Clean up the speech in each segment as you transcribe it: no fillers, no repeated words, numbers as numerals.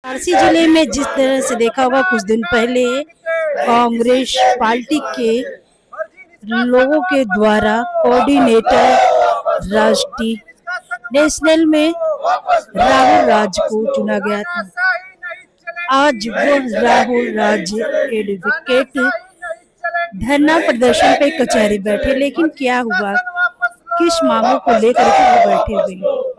वाराणसी जिले में जिस तरह से देखा होगा कुछ दिन पहले कांग्रेस पार्टी के लोगों के द्वारा कोऑर्डिनेटर राष्ट्रीय नेशनल में राहुल राज को चुना गया था। आज वो राहुल राज एडवोकेट धरना प्रदर्शन पे कचहरी बैठे, लेकिन क्या हुआ, किस मांगों को लेकर के वो बैठे हुए?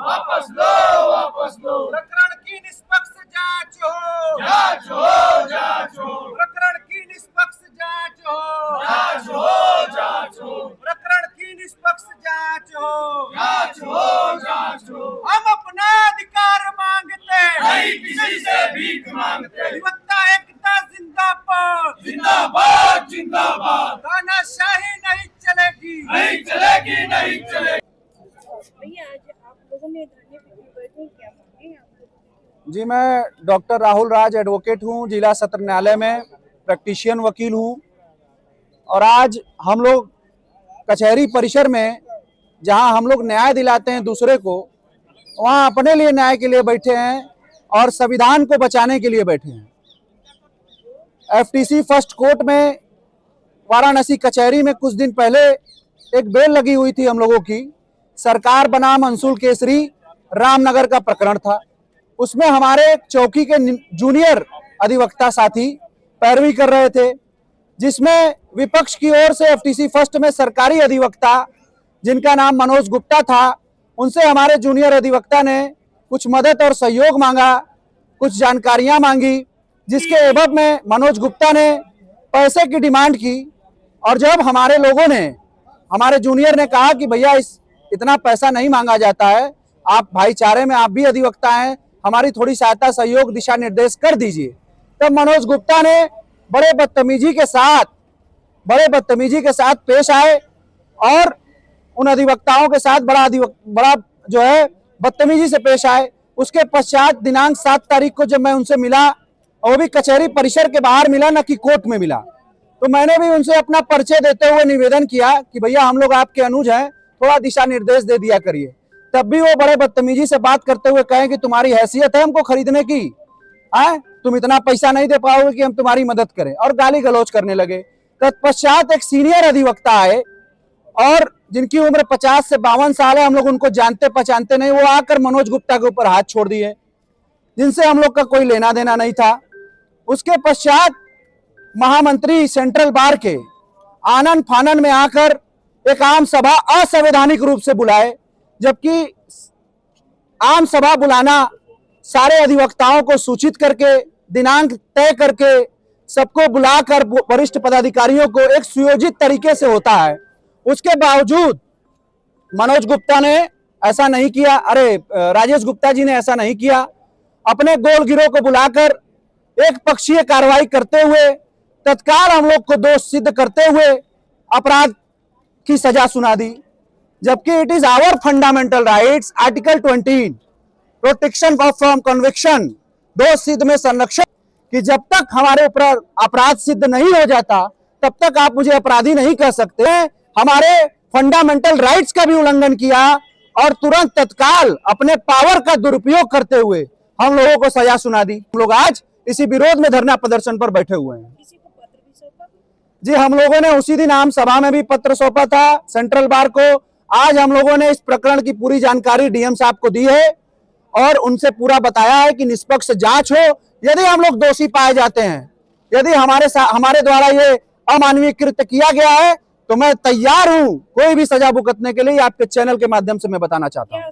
वापस लो, वापस लो। प्रकरण की निष्पक्ष जांच हो, जांच हो, जांच हो। प्रकरण की निष्पक्ष जांच हो, जांच हो, जांच हो। प्रकरण की निष्पक्ष जांच हो, जांच हो, जांच हो। हम अपना अधिकार मांगते नहीं, किसी से भीख मांगते। अधिवक्ता एकता जिंदाबाद, जिंदाबाद, जिंदाबाद। तानाशाही नहीं चलेगी, नहीं चलेगी, नहीं चलेगी। भैया आज आप लोगों ने धरने पे बैठे, क्या मांगे आप लोगों? जी, मैं डॉक्टर राहुल राज एडवोकेट हूँ, जिला सत्र न्यायालय में प्रैक्टिशियन वकील हूँ। और आज हम लोग कचहरी परिसर में, जहाँ हम लोग न्याय दिलाते हैं दूसरे को, वहाँ अपने लिए न्याय के लिए बैठे हैं और संविधान को बचाने के लिए बैठे हैं। एफटीसी फर्स्ट कोर्ट में वाराणसी कचहरी में कुछ दिन पहले एक बेल लगी हुई थी हम लोगों की। सरकार बनाम अंशुल केसरी रामनगर का प्रकरण था। उसमें हमारे चौकी के जूनियर अधिवक्ता साथी पैरवी कर रहे थे, जिसमें विपक्ष की ओर से एफटीसी फर्स्ट में सरकारी अधिवक्ता जिनका नाम मनोज गुप्ता था, उनसे हमारे जूनियर अधिवक्ता ने कुछ मदद और सहयोग मांगा, कुछ जानकारियां मांगी, जिसके एवज में मनोज गुप्ता ने पैसे की डिमांड की। और जब हमारे लोगों ने, हमारे जूनियर ने कहा कि भैया इतना पैसा नहीं मांगा जाता है, आप भाईचारे में, आप भी अधिवक्ता हैं, हमारी थोड़ी सहायता, सहयोग, दिशा निर्देश कर दीजिए, तब मनोज गुप्ता ने बड़े बदतमीजी के साथ पेश आए और उन अधिवक्ताओं के साथ बड़ा जो है बदतमीजी से पेश आए। उसके पश्चात दिनांक 7 तारीख को जब मैं उनसे मिला, और वो भी कचहरी परिसर के बाहर मिला, न कि कोर्ट में मिला, तो मैंने भी उनसे अपना परिचय देते हुए निवेदन किया कि भैया हम लोग आपके अनुज हैं, थोड़ा दिशा निर्देश दे दिया करिए। तब भी वो बड़े बदतमीजी से बात करते हुए कहें कि तुम्हारी हैसियत है हमको खरीदने की, तुम इतना पैसा नहीं दे पाओगे कि हम तुम्हारी मदद करें, और गाली गलौज करने लगे। तत्पश्चात एक सीनियर अधिवक्ता आए और जिनकी उम्र 50 से 52 साल है, हम लोग उनको जानते पहचानते नहीं, वो आकर मनोज गुप्ता के ऊपर हाथ छोड़ दिए, जिनसे हम लोग का कोई लेना देना नहीं था। उसके पश्चात महामंत्री सेंट्रल बार के आनन फानन में आकर एक आम सभा असंवैधानिक रूप से बुलाए, जबकि आम सभा बुलाना सारे अधिवक्ताओं को सूचित करके, दिनांक तय करके, सबको बुलाकर वरिष्ठ पदाधिकारियों को एक सुयोजित तरीके से होता है। उसके बावजूद मनोज गुप्ता ने ऐसा नहीं किया, राजेश गुप्ता जी ने ऐसा नहीं किया। अपने गोल गिरोह को बुलाकर एक पक्षीय कार्रवाई करते हुए तत्काल हम लोग को दोष सिद्ध करते हुए अपराध की सजा सुना दी, जबकि it is our fundamental rights, article 20 protection from conviction, दोष सिद्ध में संरक्षण, कि जब तक हमारे ऊपर अपराध सिद्ध नहीं हो जाता तब तक आप मुझे अपराधी नहीं कह सकते। हमारे फंडामेंटल राइट्स का भी उल्लंघन किया और तुरंत तत्काल अपने पावर का दुरुपयोग करते हुए हम लोगों को सजा सुना दी। हम लोग आज इसी विरोध में धरना प्रदर्शन पर बैठे हुए हैं। जी, हम लोगों ने उसी दिन आम सभा में भी पत्र सौंपा था सेंट्रल बार को। आज हम लोगों ने इस प्रकरण की पूरी जानकारी डीएम साहब को दी है और उनसे पूरा बताया है कि निष्पक्ष जांच हो। यदि हम लोग दोषी पाए जाते हैं, यदि हमारे द्वारा ये अमानवीय कृत्य किया गया है, तो मैं तैयार हूं कोई भी सजा भुगतने के लिए। आपके चैनल के माध्यम से मैं बताना चाहता हूं,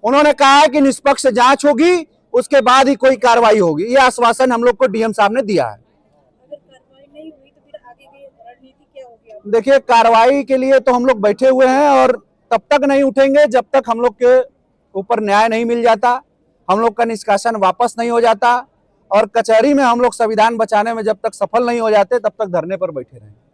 उन्होंने कहा है कि निष्पक्ष जांच होगी, उसके बाद ही कोई कार्रवाई होगी। ये आश्वासन हम लोग को डीएम साहब ने दिया है। देखिए, कार्रवाई के लिए तो हम लोग बैठे हुए हैं और तब तक नहीं उठेंगे जब तक हम लोग के ऊपर न्याय नहीं मिल जाता, हम लोग का निष्कासन वापस नहीं हो जाता, और कचहरी में हम लोग संविधान बचाने में जब तक सफल नहीं हो जाते तब तक धरने पर बैठे रहेंगे।